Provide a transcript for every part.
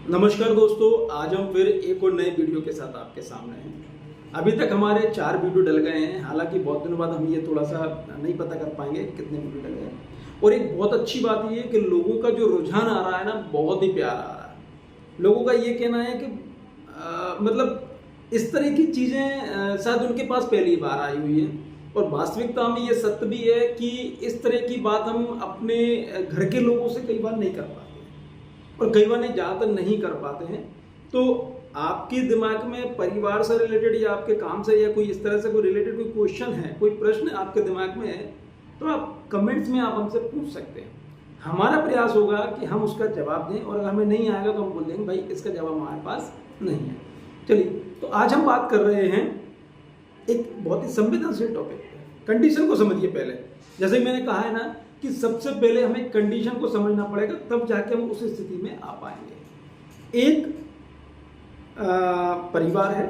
नमस्कार दोस्तों, आज हम फिर एक और नए वीडियो के साथ आपके सामने हैं। अभी तक हमारे 4 वीडियो डल गए हैं। हालांकि बहुत दिनों बाद हम ये थोड़ा सा नहीं पता कर पाएंगे कितने वीडियो डल गए हैं। और एक बहुत अच्छी बात ये है कि लोगों का जो रुझान आ रहा है ना, बहुत ही प्यारा आ रहा है। लोगों का ये कहना है कि मतलब इस तरह की चीज़ें शायद उनके पास पहली बार आई हुई है। और वास्तविकता में ये सत्य भी है कि इस तरह की बात हम अपने घर के लोगों से कई बार नहीं कर पाते और कई बार नहीं, ज़्यादातर नहीं कर पाते हैं। तो आपके दिमाग में परिवार से रिलेटेड या आपके काम से या कोई इस तरह से कोई रिलेटेड कोई क्वेश्चन है, कोई प्रश्न आपके दिमाग में है, तो आप कमेंट्स में आप हमसे पूछ सकते हैं। हमारा प्रयास होगा कि हम उसका जवाब दें, और अगर हमें नहीं आएगा तो हम बोल देंगे भाई इसका जवाब हमारे पास नहीं है। चलिए, तो आज हम बात कर रहे हैं एक बहुत ही संवेदनशील टॉपिक पे। कंडीशन को समझिए पहले। जैसे मैंने कहा है ना कि सबसे पहले हमें कंडीशन को समझना पड़ेगा, तब जाके हम उस स्थिति में आ पाएंगे। एक परिवार है,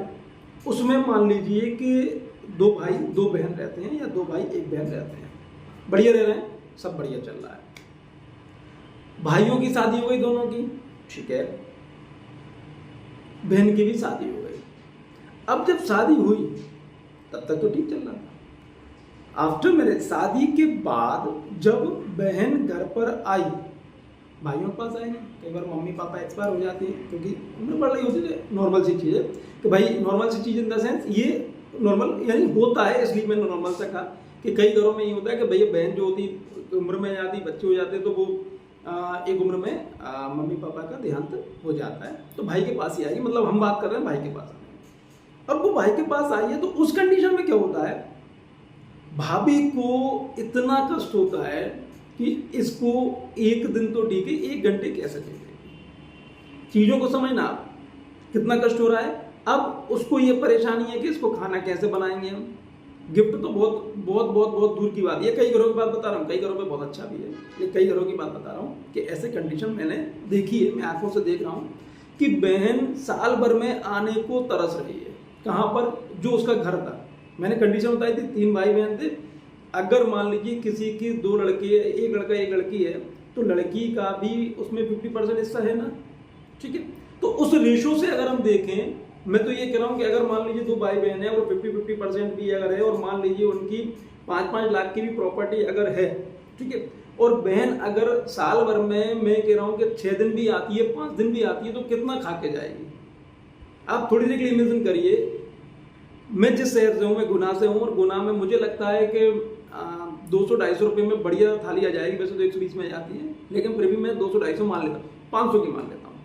उसमें मान लीजिए कि 2 भाई 2 बहन रहते हैं या 2 भाई 1 बहन रहते हैं। बढ़िया रह रहे हैं, सब बढ़िया चल रहा है। भाइयों की शादी हो गई दोनों की, ठीक है। बहन की भी शादी हो गई। अब जब शादी हुई तब तक तो ठीक चल रहा था। आफ्टर मैरिज, शादी के बाद जब बहन घर पर आई, भाइयों के पास आई नहीं। कई बार मम्मी पापा एक्सपायर हो जाती हैं क्योंकि उम्र बढ़ रही होती है। नॉर्मल सी चीज़ है कि भाई, नॉर्मल सी चीज़ इन द सेंस ये नॉर्मल यानी होता है, इसलिए मैंने नॉर्मल से कहा कि कई घरों में ये होता है कि भैया बहन जो होती उम्र में जाती, बच्चे हो जाते, तो वो एक उम्र में मम्मी पापा का देहांत हो जाता है, तो भाई के पास ही आएगी। मतलब हम बात कर रहे हैं भाई के पास। अब वो भाई के पास आई है तो उस कंडीशन में क्या होता है, भाभी को इतना कष्ट होता है कि इसको एक दिन तो ठीक है, 1 घंटे कैसे चलेगी। चीज़ों को समझना आप, कितना कष्ट हो रहा है। अब उसको ये परेशानी है कि इसको खाना कैसे बनाएंगे हम। गिफ्ट तो बहुत बहुत बहुत बहुत दूर की बात है। कई घरों की बात बता रहा हूँ, कई घरों पे बहुत अच्छा भी है, लेकिन कई घरों की बात बता रहा हूँ कि ऐसे कंडीशन मैंने देखी है, मैं आंखों से देख रहा हूँ कि बहन साल भर में आने को तरस रही है। कहाँ पर? जो उसका घर था। मैंने कंडीशन बताई थी, 3 भाई बहन थे। अगर मान लीजिए किसी की 2 लड़के, 1 लड़का 1 लड़की है, तो लड़की का भी उसमें 50% हिस्सा है ना, ठीक है। तो उस रेशो से अगर हम देखें, मैं तो ये कह रहा हूँ कि अगर मान लीजिए 2 भाई बहन है और 50% भी अगर है, और मान लीजिए उनकी 5-5 लाख की भी प्रॉपर्टी अगर है, ठीक है, और बहन अगर साल भर में, मैं कह रहा हूँ कि 6 दिन भी आती है, 5 दिन भी आती है, तो कितना खा के जाएगी। आप थोड़ी देर के लिए इमेजिन करिए। मैं जिस शहर से हूँ, मैं गुना से हूँ, और गुना में मुझे लगता है कि 200-250 रुपये में बढ़िया थाली आ जाएगी। वैसे तो 120 में जाती है, लेकिन फिर भी मैं 200-250 मान लेता हूँ, 500 की मान लेता हूँ।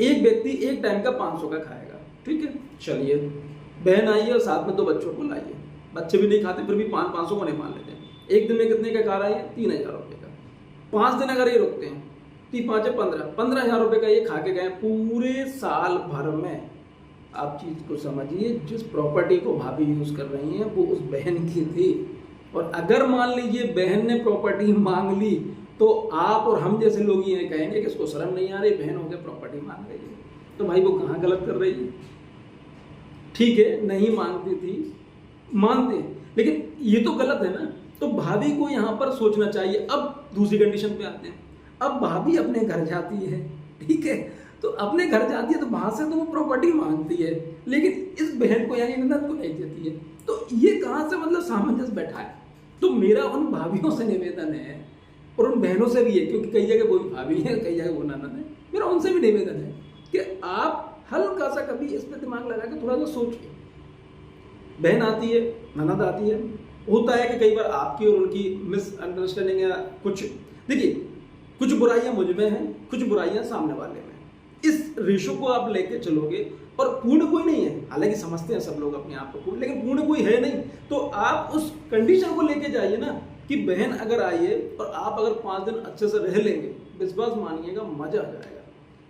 एक व्यक्ति एक टाइम का 500 का खाएगा, ठीक है। चलिए, बहन आई है और साथ में 2 बच्चों को लाइए। बच्चे भी नहीं खाते, फिर भी 500 को नहीं मान लेते हैं। एक दिन में कितने का खा रहा है? 3000 रुपये का। 5 दिन अगर ये रुकते हैं, 3-5 है 15,000 रुपये का ये खा के गए पूरे साल भर में। आप चीज़ को समझिए, जिस प्रॉपर्टी को भाभी यूज़ कर रही हैं वो उस बहन की थी। और अगर मान लीजिए बहन ने प्रॉपर्टी मांग ली, तो आप और हम जैसे लोग ये कहेंगे कि इसको शर्म नहीं आ रही, बहन होकर प्रॉपर्टी मांग रही है। तो भाई वो कहाँ गलत कर रही है? ठीक है, नहीं मांगती थी, मानते हैं, लेकिन ये तो गलत है ना। तो भाभी को यहाँ पर सोचना चाहिए। अब दूसरी कंडीशन पे आते हैं। अब भाभी अपने घर जाती है, ठीक है, तो अपने घर जाती है तो वहां से तो वो प्रॉपर्टी मांगती है, लेकिन इस बहन को यानी ननद को नहीं देती है। तो ये कहाँ से मतलब सामंजस्य बैठा है? तो मेरा उन भाभीियों से निवेदन है, और उन बहनों से भी है, क्योंकि कई जगह वो भाभी है, कई जगह वो ननद है। मेरा उनसे भी निवेदन है कि आप हल्का सा कभी इस पर दिमाग लगा के थोड़ा सा सोचिए। बहन आती है, ननद आती है, होता है कि कई बार आपकी और उनकी मिसअंडरस्टैंडिंग या कुछ, देखिए, कुछ बुराइयां मुझ में हैं, कुछ बुराइयां सामने वाले में। इस रेशो को आप लेके चलोगे, और पूर्ण कोई नहीं है, हालांकि समझते हैं सब लोग अपने आप को पूर्ण, लेकिन पूर्ण कोई है नहीं। तो आप उस कंडीशन को लेके जाइए ना कि बहन अगर आई है और आप अगर 5 दिन अच्छे से रह लेंगे, विश्वास मानिएगा मजा आ जाएगा।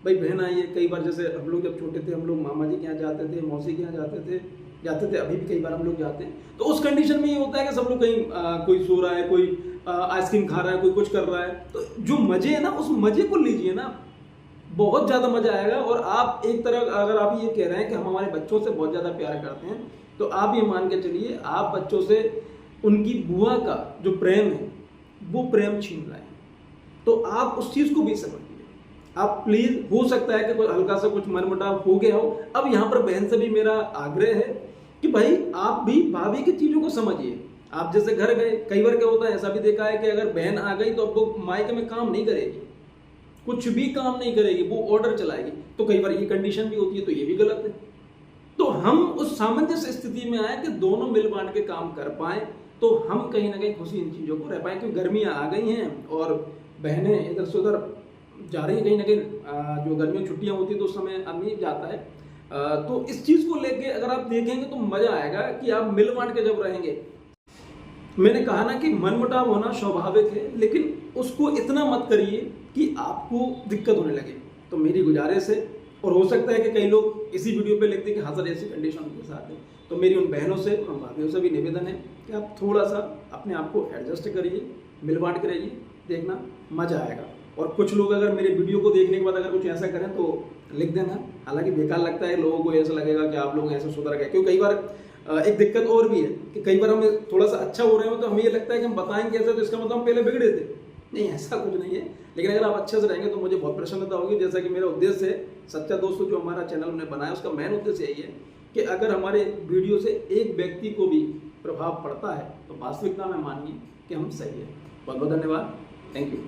भाई बहन आई है, कई बार जैसे हम लोग जब छोटे थे, हम लोग मामा जी के यहाँ जाते थे, मौसी के यहाँ जाते थे, अभी भी कई बार हम लोग जाते हैं। तो उस कंडीशन में ये होता है कि सब लोग कहीं कोई सो रहा है, कोई आइसक्रीम खा रहा है, कोई कुछ कर रहा है। तो जो मजे है ना, उस मजे को लीजिए ना, बहुत ज़्यादा मजा आएगा। और आप एक तरह अगर आप ये कह रहे हैं कि हम हमारे बच्चों से बहुत ज़्यादा प्यार करते हैं, तो आप ये मान के चलिए आप बच्चों से उनकी बुआ का जो प्रेम है वो प्रेम छीन रहे हैं। तो आप उस चीज़ को भी समझिए आप प्लीज, हो सकता है कि कोई हल्का सा कुछ मनमुटाव हो गया हो। अब यहाँ पर बहन से भी मेरा आग्रह है कि भाई आप भी भाभी की चीजों को समझिए। आप जैसे घर गए, कई बार क्या होता है, ऐसा भी देखा है कि अगर बहन आ गई तो अब वो मायके में काम नहीं करेगी, कुछ भी काम नहीं करेगी, वो ऑर्डर चलाएगी। तो कई बार ये कंडीशन भी होती है, तो ये भी गलत है। तो हम उस सामंजस्य स्थिति में आए कि दोनों मिल बांट के काम कर पाए, तो हम कहीं ना कहीं खुशी इन चीजों को रह पाए। क्योंकि गर्मियां आ गई हैं और बहनें इधर से उधर जा रही हैं, कहीं ना कहीं जो गर्मियों की छुट्टियां होती है तो उस समय आदमी जाता है। तो इस चीज को लेके अगर आप देखेंगे तो मजा आएगा कि आप मिल बांट के जब रहेंगे। मैंने कहा ना कि मनमुटाव होना स्वाभाविक है, लेकिन उसको इतना मत करिए कि आपको दिक्कत होने लगे। तो मेरी गुजारिश है, और हो सकता है कि कई लोग इसी वीडियो पे लिखते हैं कि हाँ सर ऐसी कंडीशन उनके साथ है, तो मेरी उन बहनों से और भाभियों से भी निवेदन है कि आप थोड़ा सा अपने आप को एडजस्ट करिए, मिल बांट के रहिए, देखना मजा आएगा। और कुछ लोग अगर मेरे वीडियो को देखने के बाद अगर कुछ ऐसा करें तो लिख देना। हालांकि बेकार लगता है, लोगों को ऐसा लगेगा कि आप लोग ऐसे सुधर गए। क्योंकि कई बार एक दिक्कत और भी है कि कई बार हमें थोड़ा सा अच्छा हो रहे हो तो हमें ये लगता है कि हम बताएंगे ऐसा तो इसका मतलब हम पहले बिगड़े थे। नहीं, ऐसा कुछ नहीं है। लेकिन अगर आप अच्छे से रहेंगे तो मुझे बहुत प्रसन्नता होगी। जैसा कि मेरा उद्देश्य है, सच्चा दोस्तों जो हमारा चैनल हमने बनाया उसका मेन उद्देश्य यही है कि अगर हमारे वीडियो से एक व्यक्ति को भी प्रभाव पड़ता है तो वास्तविकता में मानिए कि हम सही है। बहुत बहुत धन्यवाद। Thank you.